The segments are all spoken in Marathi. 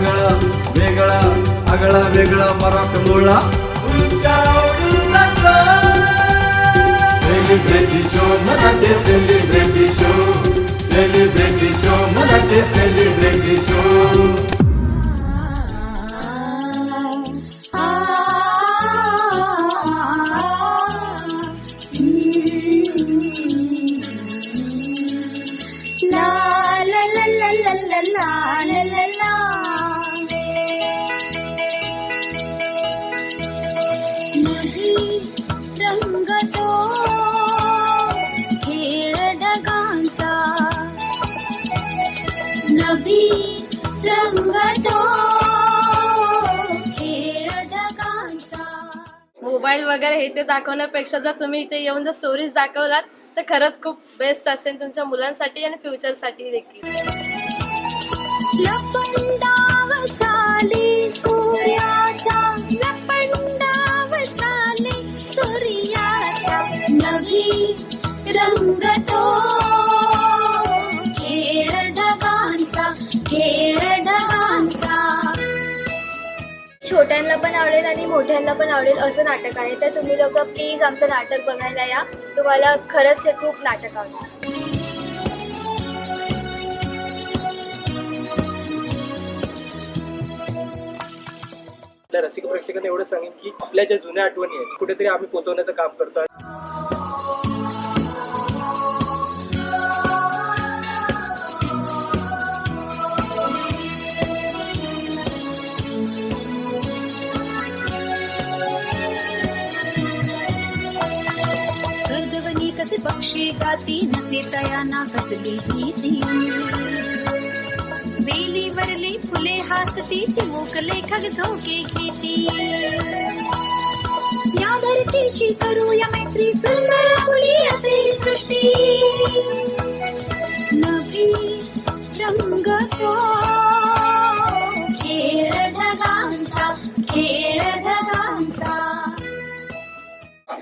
आगळा वेगळा आगळा वेगळा मराठमोळा celebrity show Marathi celebrity show Marathi celebrity show रंग तो खेळ ढगांचा नवी रंग तो खेळ ढगांचा. मोबाईल वगैरे हे ते दाखवण्यापेक्षा जर तुम्ही इथे येऊन जर स्टोरीज दाखवलात तर खरंच खूप बेस्ट असेल तुमच्या मुलांसाठी आणि फ्युचरसाठी देखील. लपंडाव चाली सूर्याचा लपंडाव चाली सूर्याचा नवी रंग तो खेळ ढगांचा खेळ ढगांचा. छोट्यांना पण आवडेल आणि मोठ्यांना पण आवडेल असं नाटक आहे, तर तुम्ही लोक प्लीज आमचं नाटक बघायला या. तुम्हाला खरंच हे खूप नाटक आवडेल. आपल्या रसिक प्रेक्षकांना एवढं सांगेन की आपल्या ज्या जुन्या आठवणी आहेत कुठेतरी आम्ही पोहोचवण्याचं काम करतोय. गर्दवनी कसे पक्षी गाती नसे तयाना कसली भीती. वेलीवरली फुले हासती चिमुक लेखक झोके घेती. या धरतीशी करूया मैत्री सुंदर फुली असे सृष्टी. नवी रंग तो खेळ ढगांचा खेळ ढगांचा.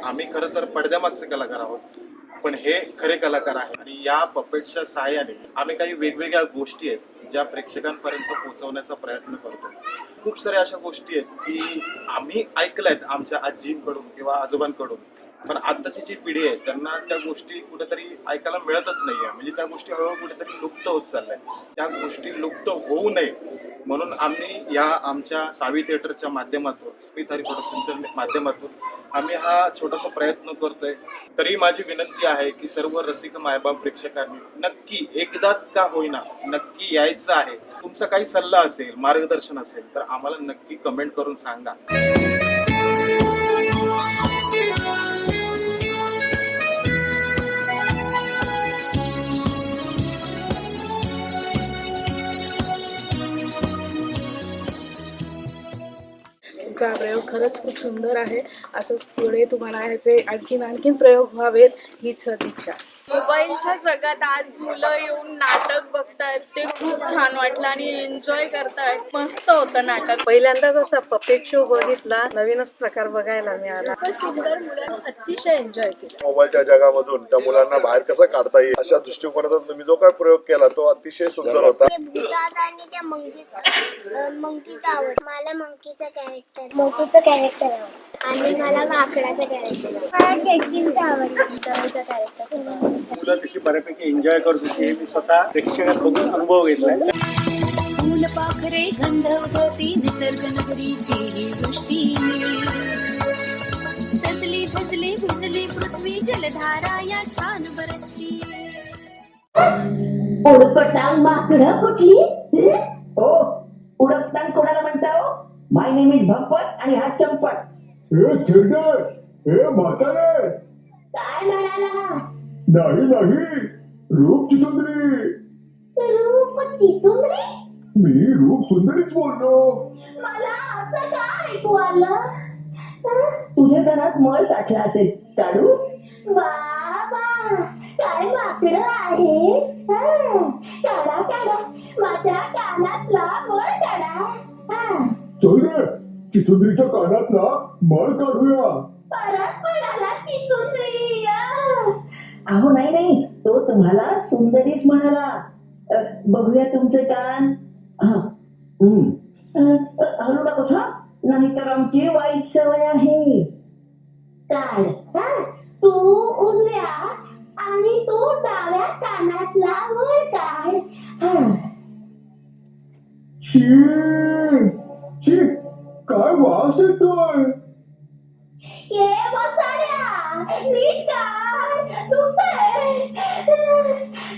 आम्ही खरं तर पडद्यामागचे कलाकार आहोत, पण हे खरे कलाकार आहेत आणि या पपेटच्या सहाय्याने आम्ही काही वेगवेगळ्या गोष्टी आहेत ज्या प्रेक्षकांपर्यंत पोहोचवण्याचा प्रयत्न करतो. खूप साऱ्या अशा गोष्टी आहेत की आम्ही ऐकल्यात आमच्या आजींकडून किंवा आजोबांकडून, पण आत्ताची जी पिढी आहे त्यांना त्या गोष्टी कुठेतरी ऐकायला मिळतच नाहीये. म्हणजे त्या गोष्टी हळूहळू कुठेतरी लुप्त होत चालल्या. त्या गोष्टी लुप्त होऊ नये म्हणून आम्ही या आमच्या सावी थिएटरच्या माध्यमातून, स्मित हरी प्रोडक्शनच्या माध्यमातून आम्ही हा छोटासा प्रयत्न करतोय. तरी माझी विनंती आहे की सर्व रसिक मायबाप प्रेक्षकांनी नक्की एकदा का होईना नक्की यायचं आहे. तुमचा काही सल्ला असेल, मार्गदर्शन असेल तर आम्हाला नक्की कमेंट करून सांगा. चा प्रयोग खरंच खूप सुंदर आहे. असंच पुढे तुम्हाला ह्याचे आणखीन प्रयोग व्हावेत हीच सदिच्छा. मोबाईलच्या जगात आज मुलं येऊन नाटक बघतायत ते खूप छान वाटलं आणि एन्जॉय करतायत. मस्त होतं नाटक. पहिल्यांदाच असा पपेट शो बघितला, नवीनच प्रकार बघायला मिळाला. सुंदर मुलं अतिशय एन्जॉय केलं. मोबाईलच्या जगामधून त्या मुलांना बाहेर कसं काढता येईल अशा दृष्टिकोनातून तुम्ही जो काय प्रयोग केला तो अतिशय सुंदर होता. आणि त्या मंकीचा आवड. मला मंकीचं कॅरेक्टर, मोटूचं कॅरेक्टर आवडतं आणि मला माकडाचं कॅरेक्टर, मला चेटकींचं आवडतं कॅरेक्टर. मुलं तशी बऱ्यापैकी एन्जॉय करत होती हे मी स्वतः प्रेक्षकात बघून अनुभव घेतलाय. फुलपाखरे गंध उधळती निसर्ग नगरीची ही दृष्टी. सजली धजली भिजली पृथ्वी जलधारा या छान बरसती. उडपटांग माकडं कुठली? हो, उडपटांग कोणाला म्हणताव? माय नेम इज भंपट आणि हा चंपट. म्हातारे काय म्हणाला? नाही रूप चितुंद्री. रूप चिचुंद्री? मी रूप सुंदरीच बोललो. मला असं काय ऐकू आलं? तुझ्या घरात मळ साठला असेल काढू. बाबा काय माकडं आहे. काढा काढा माझ्या कानातला मळ काढा. चल रे, चितुंद्रीच्या कानातला मळ काढूया. परत म्हणाला चिचुंद्री. अहो नाही तो तुम्हाला सुंदरीच म्हणाला. बघूया तुमचे कान. हलू नकोस हा, नाहीतर आमची वाईट सवय आहे. काढ हा. तू उजव्या आणि तू डाव्या कानातला वर काढ. हा. काय वास येतोय? ये बसाड्या, नीट काढ. दुखतंय.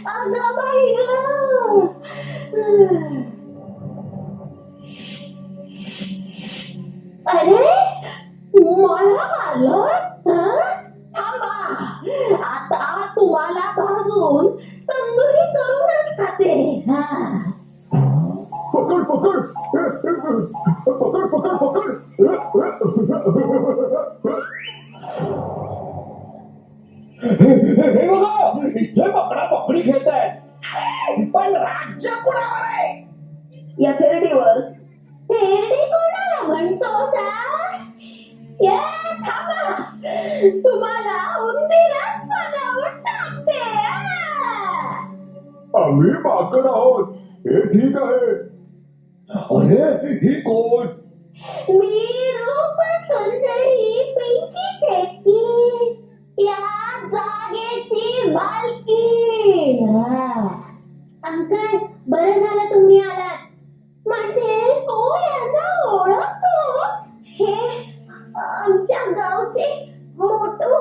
अगं बाई गं. अरे मला मारलं. थांबा, आता तुम्हाला भाजून तंदुरी करूनच खाते. हा. पकड पकड पकड पकड पकड. हे बघा, इथे पकडा पकडी खेळतायत, पण राज्य कुणावर आहे? या थेरडीवर. तेरडी कोणाला म्हणतोस हा? ये थांबा, तुम्हाला उंदीरच बनवून टाकते. हा. आम्ही माकड आहोत हे ठीक आहे. अरे ही कोण? मी रूप सुंदरी पिंकी शेट्टी, या जागेची मालकी. अंकल, बरं झालं तुम्ही आलात. म्हणजे हो यांना ओळखतो. हे आमच्या गावचे मोठू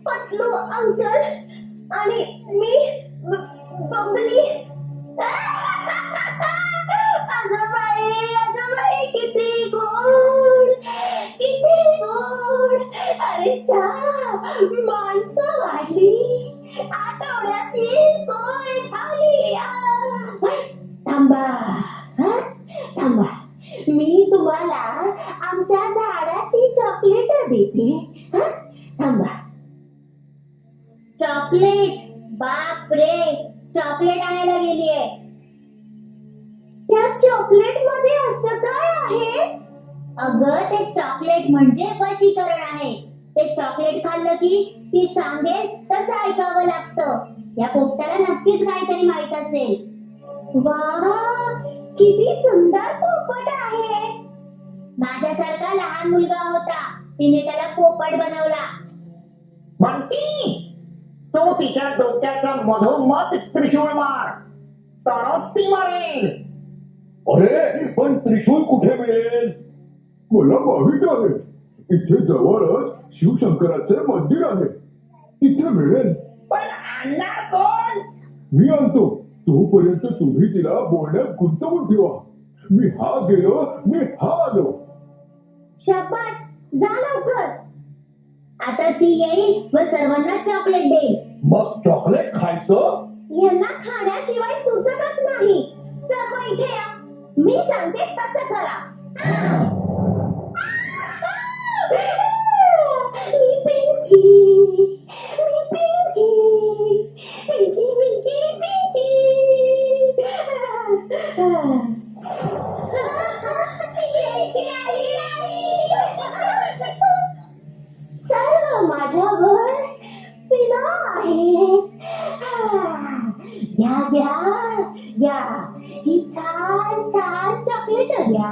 पतलू अंकल आणि मी बबली. अगं बाई किती गोड, किती गोड. अरे माणसं वाढली, आठवड्याची सोय झाली. थांबा हा, थांबा, मी तुम्हाला आमच्या झाडाची चॉकलेट देते. हा, थांबा. चॉकलेट? बाप रे, चॉकलेट आणायला गेलीये. त्या चॉकलेट मध्ये असं काय आहे? अगं ते चॉकलेट म्हणजे वशीकरण आहे. ते चॉकलेट खाल्लं की ती सांगेल तसं ऐकावं लागतं. या पोपटाला नक्कीच काहीतरी माहित असेल. वा, किती सुंदर पोपट आहे. माझ्यासारखा लहान मुलगा होता, तिने त्याला पोपट बनवला. म्हणती तो तिच्या डोक्याचा मधोमध त्रिशूळ मार, तरच ती मारेल. अरे पण त्रिशूळ कुठे मिळेल? मला माहित आहे, इथे जवळच शिवशंकराचे मंदिर आहे, तिथे मिळेल. पण आणणार कोण? मी आणतो. तोपर्यंत तुम्ही तिला बोलण्यात गुंतवून ठेवा. मी हा गेलो, मी हा आलो. शाबास, जा लवकर. आता ती येईल व सर्वांना चॉकलेट देईल. मग चॉकलेट खायचं? यांना खाण्याशिवाय सुचतच नाही. सर्व इथे या, मी सांगते तसं करा. मी पिंकी, मी पिंकी, पिंकी पिंकी पिंकी. सर्व माझ्यावर पिना आहेत. घ्या घ्या घ्या, ही छान छान चॉकलेट घ्या.